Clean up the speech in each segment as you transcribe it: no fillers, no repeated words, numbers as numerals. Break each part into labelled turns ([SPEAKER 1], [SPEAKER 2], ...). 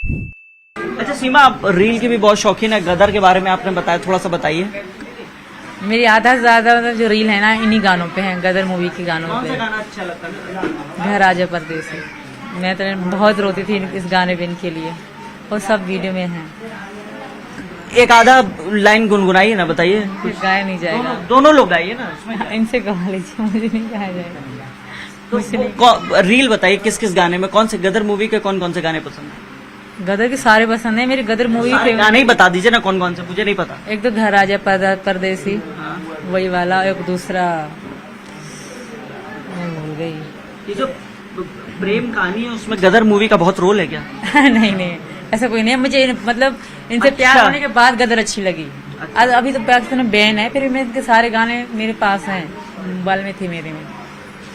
[SPEAKER 1] अच्छा सीमा, आप रील की भी बहुत शौकीन है, गदर के बारे में आपने बताया, थोड़ा सा बताइए।
[SPEAKER 2] मेरी आधा से ज्यादा मतलब जो रील है ना, इन्हीं गानों पे है, गदर मूवी के गानों
[SPEAKER 1] कौन सा
[SPEAKER 2] पे।
[SPEAKER 1] गाना अच्छा लगता है?
[SPEAKER 2] घर आजा परदेसी, मैं तो बहुत रोती थी इस गाने पे इनके लिए, और सब वीडियो में है।
[SPEAKER 1] एक आधा लाइन गुनगुनाइए ना, बताइए।
[SPEAKER 2] गाया नहीं जाएगा,
[SPEAKER 1] दोनों लोग गाइए ना उसमें।
[SPEAKER 2] इनसे गा लीजिए, मुझे नहीं गाया जाएगा।
[SPEAKER 1] तो रील बताइए, किस किस गाने में, कौन से गदर मूवी के कौन कौन से गाने पसंद है?
[SPEAKER 2] गदर के सारे पसंद है, मेरी गदर मूवी
[SPEAKER 1] सारे
[SPEAKER 2] के
[SPEAKER 1] गाने ही बता दीजिए ना, कौन कौन से, मुझे नहीं पता।
[SPEAKER 2] एक तो घर आजा परदेसी,
[SPEAKER 1] हाँ।
[SPEAKER 2] वही वाला, एक दूसरा मैं भूल गई।
[SPEAKER 1] ये जो प्रेम कहानी है उसमें गदर मूवी का बहुत रोल है क्या?
[SPEAKER 2] नहीं नहीं, ऐसा कोई नहीं है। मुझे मतलब इनसे
[SPEAKER 1] अच्छा।
[SPEAKER 2] प्यार होने के बाद गदर अच्छी लगी। अभी तो पाकिस्तान में बैन है, फिर मैं इनके सारे गाने मेरे पास हैं, मोबाइल में थे मेरे में।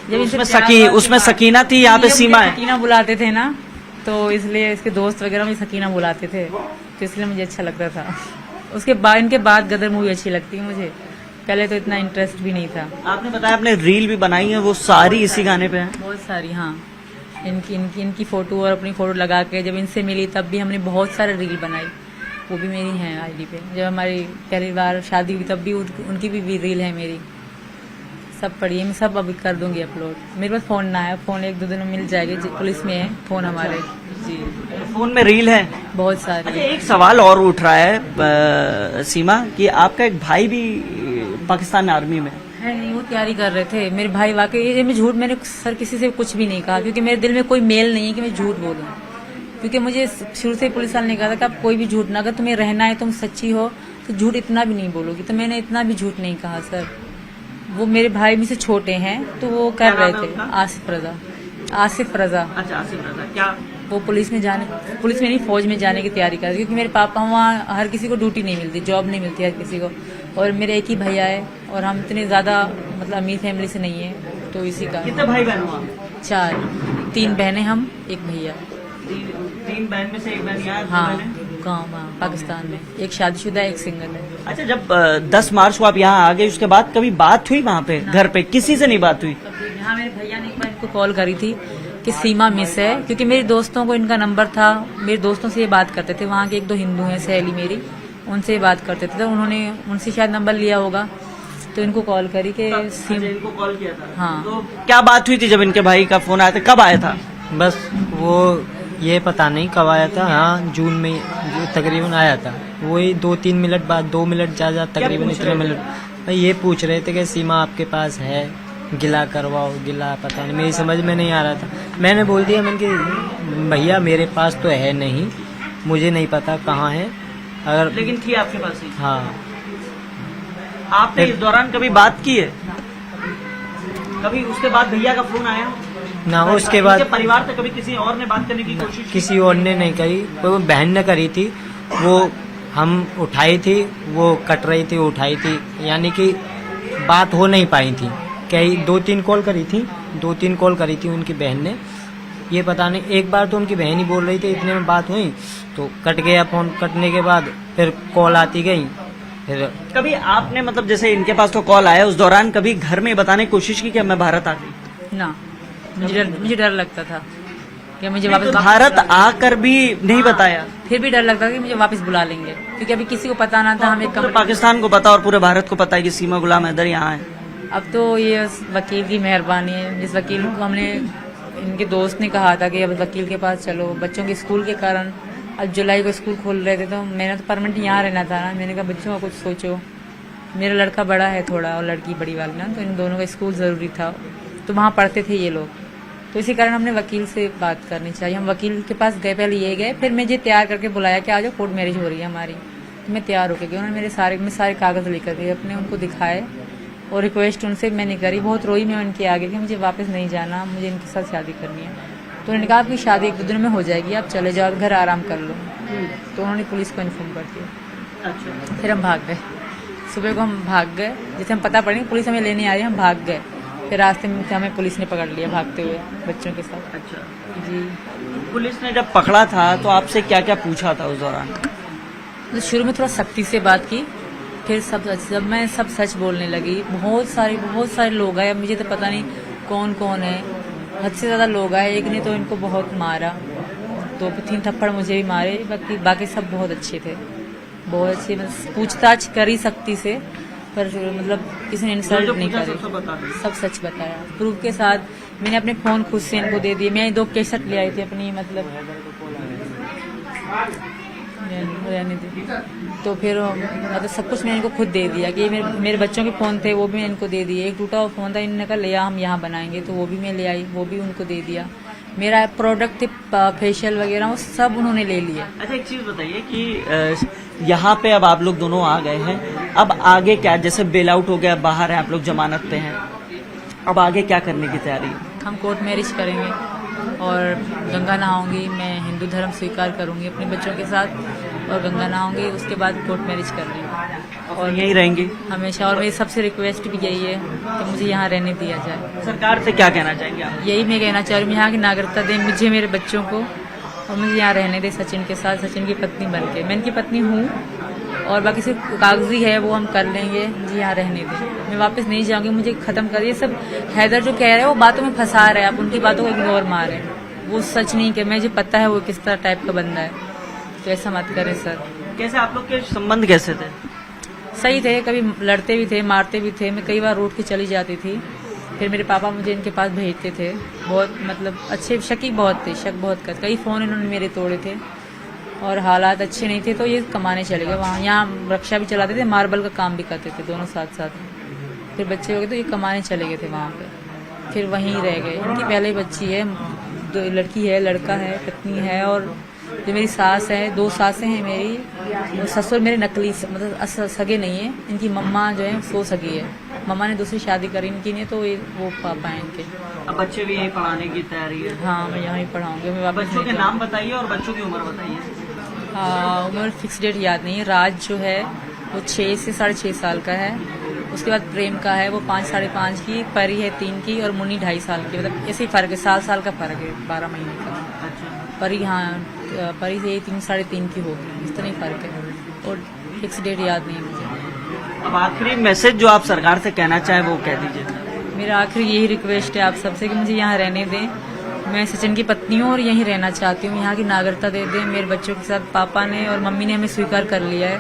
[SPEAKER 2] जब इनसे प्यार हुआ
[SPEAKER 1] उसमें
[SPEAKER 2] के बाद-
[SPEAKER 1] सकीना थी, यहाँ पे
[SPEAKER 2] ये मुझे
[SPEAKER 1] सीमा है।
[SPEAKER 2] सकीना बुलाते थे ना, तो इसलिए इसके दोस्त वगैरह मुझे सकीना बुलाते थे, तो इसलिए मुझे अच्छा लगता था। उसके बाद इनके बाद गदर मूवी अच्छी लगती है मुझे, पहले तो इतना इंटरेस्ट भी नहीं था।
[SPEAKER 1] आपने बताया आपने रील भी बनाई है, वो सारी इसी गाने पे है?
[SPEAKER 2] बहुत सारी, हाँ। इनकी फोटो और अपनी फोटो लगा के जब इनसे मिली तब भी हमने बहुत सारे रील बनाई, वो भी मेरी है आईडी पे। जब हमारी पहली बार शादी हुई तब भी उनकी भी रील है मेरी, सब पढ़िए, मैं सब अभी कर दूंगी अपलोड। मेरे पास फोन ना है, फोन एक दो दिन में मिल जाएगी, पुलिस में है फोन हमारे। जी,
[SPEAKER 1] फोन में रील है
[SPEAKER 2] बहुत सारी।
[SPEAKER 1] अच्छा, एक सवाल और उठ रहा है सीमा, कि आपका एक भाई भी पाकिस्तान आर्मी में
[SPEAKER 2] है। नहीं, वो तैयारी कर रहे थे मेरे भाई। वाकई ये मैं झूठ, मैंने सर किसी से कुछ भी नहीं कहा, क्योंकि मेरे दिल में कोई मेल नहीं है कि मैं झूठ बोलूं, क्योंकि मुझे शुरू से पुलिस वाले ने कहा था कि आप कोई भी झूठ ना, अगर तुम्हें रहना है, तुम सच्ची हो तो झूठ इतना भी नहीं बोलोगी, तो मैंने इतना भी झूठ नहीं कहा सर। वो मेरे भाई में से छोटे हैं, तो वो कर रहे थे। आसिफ रजा।
[SPEAKER 1] अच्छा, आसिफ रजा। क्या
[SPEAKER 2] वो पुलिस में नहीं, फौज में जाने की तैयारी कर रहे, क्योंकि मेरे पापा वहाँ हर किसी को ड्यूटी नहीं मिलती, जॉब नहीं मिलती हर किसी को, और मेरे एक ही भैया है, और हम इतने ज्यादा मतलब अमीर फैमिली से नहीं है, तो इसी का।
[SPEAKER 1] कितने भाई बहन हो आप?
[SPEAKER 2] 4, 3 बहनें हम, एक भैया।
[SPEAKER 1] तीन बहन में से एक बहन यहाँ,
[SPEAKER 2] हाँ, गाँव में पाकिस्तान में, एक शादीशुदा एक सिंगल है।
[SPEAKER 1] अच्छा, जब 10 मार्च को आप यहाँ आ गए, उसके बाद कभी बात हुई वहाँ पे, घर पे किसी से नहीं बात हुई?
[SPEAKER 2] हाँ, मेरे भैया ने एक बार इनको कॉल करी थी कि सीमा मिस है, क्योंकि मेरे दोस्तों को इनका नंबर था, मेरे दोस्तों से ये बात करते थे, वहाँ के एक दो हिंदू हैं सहेली मेरी, उनसे ये बात करते थे, तो उन्होंने उनसे शायद नंबर लिया होगा, तो इनको कॉल करी कि
[SPEAKER 1] इनको कॉल किया था?
[SPEAKER 2] हाँ।
[SPEAKER 1] तो क्या बात हुई थी जब इनके भाई का फोन आया था, कब आया था?
[SPEAKER 3] बस वो ये पता नहीं कब आया था, हाँ जून में तकरीबन आया था, वही 2-3 मिनट बाद, 2 मिनट ज़्यादा तकरीबन इतने मिनट। ये पूछ रहे थे कि सीमा आपके पास है, गिला करवाओ, गिला पता नहीं, मेरी समझ में नहीं आ रहा था। मैंने बोल दिया, मैंने कि भैया मेरे पास तो है नहीं, मुझे नहीं पता कहाँ है, अगर
[SPEAKER 1] लेकिन थी आपके पास ही?
[SPEAKER 3] हाँ।
[SPEAKER 1] आपने इस दौरान कभी बात की है? कभी उसके बाद भैया का फोन आया
[SPEAKER 3] ना, उसके बाद
[SPEAKER 1] परिवार से कभी किसी और ने बात करने की कोशिश की?
[SPEAKER 3] किसी और ने नहीं करी, वो बहन ने करी थी, वो हम उठाई थी, वो कट रही थी, उठाई थी, यानी कि बात हो नहीं पाई थी। कई 2-3 कॉल करी थी, 2-3 कॉल करी थी उनकी बहन ने, ये पता नहीं, एक बार तो उनकी बहन ही बोल रही थी, इतने में बात हुई तो कट गया फोन। कटने के बाद फिर कॉल आती गई। फिर
[SPEAKER 1] कभी आपने मतलब जैसे इनके पास तो कॉल आया, उस दौरान कभी घर में बताने की कोशिश की कि मैं भारत आ गई?
[SPEAKER 2] ना, मुझे डर लगता था कि मुझे
[SPEAKER 1] तो भारत आकर भी नहीं बताया?
[SPEAKER 2] फिर भी डर लगता था कि मुझे वापस बुला लेंगे, क्योंकि अभी किसी को पता ना था। हमें
[SPEAKER 1] पूरे पाकिस्तान को पता और पूरे भारत को पता है कि सीमा गुलाम हैदर यहाँ है।
[SPEAKER 2] अब तो ये वकील की मेहरबानी है, जिस वकील को हमने, इनके दोस्त ने कहा था कि अब वकील के पास चलो, बच्चों के स्कूल के कारण अब जुलाई को स्कूल खोल रहे थे, तो मैंने तो परमानेंट यहाँ रहना था ना, मैंने कहा बच्चों का कुछ सोचो। मेरा लड़का बड़ा है थोड़ा और लड़की बड़ी वाली ना, तो इन दोनों का स्कूल ज़रूरी था, तो वहाँ पढ़ते थे ये लोग, तो इसी कारण हमने वकील से बात करनी चाहिए। हम वकील के पास गए, पहले ये गए, फिर मुझे तैयार करके बुलाया कि आ जाओ कोर्ट मैरिज हो रही है हमारी, तो मैं तैयार होकर गई। उन्होंने मैं सारे कागज़ लेकर गई अपने, उनको दिखाए और रिक्वेस्ट उनसे मैंने करी, बहुत रोई मैं उनके आगे कि मुझे वापस नहीं जाना, मुझे इनके साथ शादी करनी है। तो उन्होंने कहा आपकी शादी 1-2 दिन में हो जाएगी, आप चले जाओ, घर आराम कर लो। तो उन्होंने पुलिस को इन्फॉर्म कर दिया।
[SPEAKER 1] अच्छा,
[SPEAKER 2] फिर हम भाग गए, सुबह को हम भाग गए, जैसे हम पता पड़ेंगे पुलिस हमें लेने आ रही है, हम भाग गए। फिर रास्ते में हमें पुलिस ने पकड़ लिया भागते हुए बच्चों के साथ।
[SPEAKER 1] अच्छा।
[SPEAKER 2] जी,
[SPEAKER 1] पुलिस ने जब पकड़ा था तो आपसे क्या क्या पूछा था उस दौरान?
[SPEAKER 2] तो शुरू में थोड़ा सख्ती से बात की, फिर जब मैं सब सच बोलने लगी, बहुत सारे लोग आए, अब मुझे तो पता नहीं कौन कौन है, हद से ज़्यादा लोग आए। एक ने तो इनको बहुत मारा, 2-3 थप्पड़ मुझे भी मारे, बाकी सब बहुत अच्छे थे, बहुत अच्छे। बस पूछताछ कर ही सकती से, पर मतलब किसी ने इंसल्ट नहीं करी, सब सच बताया प्रूफ के साथ। मैंने अपने फोन खुद से इनको दे दिए, मैं 2 कैसेट ले आई थी अपनी, मतलब रहने दी, तो फिर मतलब सब कुछ मैंने इनको खुद दे दिया कि मेरे बच्चों के फ़ोन थे वो भी मैंने इनको दे दिए। एक टूटा हुआ फ़ोन था, इन्होंने कहा ले आ हम यहाँ बनाएंगे, तो वो भी मैं ले आई, वो भी उनको दे दिया। मेरा प्रोडक्ट थे फेशियल वगैरह वो सब उन्होंने ले लिया।
[SPEAKER 1] अच्छा, एक चीज बताइए कि यहाँ पे अब आप लोग दोनों आ गए हैं, अब आगे क्या, जैसे बेल आउट हो गया, बाहर है, आप लोग जमानत पे हैं, अब आगे क्या करने की तैयारी है?
[SPEAKER 2] हम कोर्ट मैरिज करेंगे और गंगा नहाऊंगी, मैं हिंदू धर्म स्वीकार करूंगी अपने बच्चों के साथ, और गंगा नहाऊंगी, उसके बाद कोर्ट मैरिज कर लेंगे
[SPEAKER 1] और यहीं रहेंगे
[SPEAKER 2] हमेशा। और मेरी सबसे रिक्वेस्ट भी यही है कि मुझे यहाँ रहने दिया जाए।
[SPEAKER 1] सरकार से क्या कहना चाहेंगे आप?
[SPEAKER 2] यही मैं कहना चाह रही हूँ, यहाँ की नागरिकता दें मुझे, मेरे बच्चों को, और मुझे यहाँ रहने दें सचिन के साथ, सचिन की पत्नी बन के। मैं इनकी पत्नी हूँ, और बाकी सिर्फ कागजी है वो हम कर लेंगे, मुझे यहाँ रहने दें, मैं वापस नहीं जाऊँगी, मुझे ख़त्म करिए। सब हैदर जो कह रहे हैं वो बातों में फंसा रहे हैं, आप उनकी बातों को इग्नोर मारें, वो सच नहीं कि मुझे पता है वो किस तरह टाइप का बंदा है, तो ऐसा मत करें सर।
[SPEAKER 1] कैसे आप लोग के संबंध कैसे थे?
[SPEAKER 2] सही थे, कभी लड़ते भी थे, मारते भी थे, मैं कई बार रूठ के चली जाती थी, फिर मेरे पापा मुझे इनके पास भेजते थे। बहुत मतलब अच्छे, शकी बहुत थे, शक बहुत कर, कई फ़ोन इन्होंने मेरे तोड़े थे, और हालात अच्छे नहीं थे, तो ये कमाने चले गए वहाँ। यहाँ रक्षा भी चलाते थे, मार्बल का काम भी करते थे, दोनों साथ साथ। फिर बच्चे हो गए तो ये कमाने चले गए थे वहाँ पे, फिर वहीं रह गए। इनकी पहले बच्ची है, 2 लड़की है, लड़का है, पत्नी है, और जो मेरी सास है, 2 सासें हैं मेरी, ससुर मेरे नकली मतलब सगे नहीं है, इनकी मम्मा जो है वो सगी है, मम्मा ने दूसरी शादी करी इनकी ने, तो वो पापा हैं इनके।
[SPEAKER 1] अब बच्चे भी यही पढ़ाने की तैयारी है?
[SPEAKER 2] हाँ, मैं यहाँ ही पढ़ाऊँगी। मैं वापस
[SPEAKER 1] बच्चों के नाम बताइए और बच्चों की उम्र बताइए।
[SPEAKER 2] उम्र फिक्स डेट याद नहीं है। राज जो है वो 6 से 6.5 साल का है, उसके बाद प्रेम का है वो 5 साढ़े 5 की, परी है 3 की, और मुन्नी 2.5 साल की, मतलब ऐसे ही फ़र्क है, साल का फ़र्क है, 12 महीने का। परी हाँ, परी से 3 साढ़े 3 की होगी, इस तरह ही फ़र्क है, और फिक्स डेट याद नहीं है मुझे।
[SPEAKER 1] अब आखिरी मैसेज जो आप सरकार से कहना चाहें वो कह दीजिए।
[SPEAKER 2] मेरा आखिरी यही रिक्वेस्ट है आप सबसे कि मुझे यहाँ रहने दें, मैं सचिन की पत्नी हूँ और यहीं रहना चाहती हूँ, यहाँ की नागरिकता दे दें। मेरे बच्चों के साथ पापा ने और मम्मी ने हमें स्वीकार कर लिया है,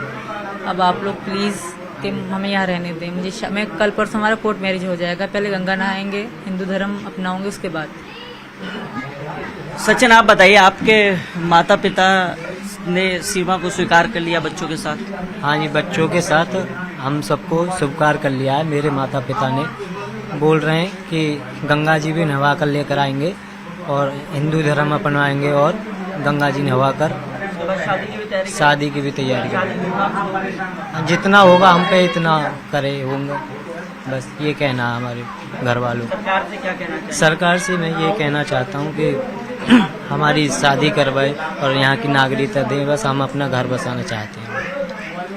[SPEAKER 2] अब आप लोग प्लीज़ कि हमें यहाँ रहने दें। मुझे मैं कल परसों हमारा कोर्ट मैरिज हो जाएगा, पहले गंगा नहाएंगे, हिंदू धर्म अपनाऊंगे, उसके बाद।
[SPEAKER 1] सचिन, आप बताइए, आपके माता पिता ने सीमा को स्वीकार कर लिया बच्चों के साथ?
[SPEAKER 3] हाँ जी, बच्चों के साथ हम सबको स्वीकार कर लिया है। मेरे माता पिता ने बोल रहे हैं कि गंगा जी भी नहवा कर लेकर आएंगे और हिंदू धर्म अपनाएंगे, और गंगा जी नहवा कर शादी की भी तैयारी करें। जितना होगा हम पे इतना करे होंगे, बस ये कहना है हमारे घर वालों को।
[SPEAKER 1] सरकार से क्या कहना चाहिए?
[SPEAKER 3] सरकार से मैं ये कहना चाहता हूँ कि हमारी शादी करवाए और यहाँ की नागरिकता दे, बस हम अपना घर बसाना चाहते हैं।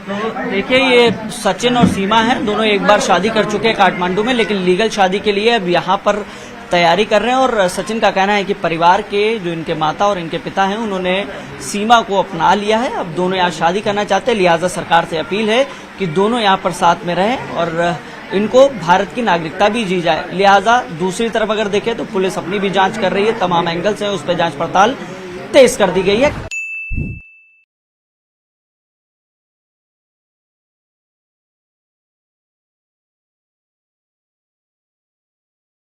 [SPEAKER 1] तो देखिए, ये सचिन और सीमा हैं, दोनों एक बार शादी कर चुके हैं काठमांडू में, लेकिन लीगल शादी के लिए अब यहाँ पर तैयारी कर रहे हैं। और सचिन का कहना है कि परिवार के जो इनके माता और इनके पिता हैं उन्होंने सीमा को अपना लिया है, अब दोनों यहाँ शादी करना चाहते हैं, लिहाजा सरकार से अपील है कि दोनों यहाँ पर साथ में रहें और इनको भारत की नागरिकता भी दी जाए। लिहाजा दूसरी तरफ अगर देखें तो पुलिस अपनी भी जांच कर रही है, तमाम एंगल से उस पर जांच पड़ताल तेज कर दी गई है।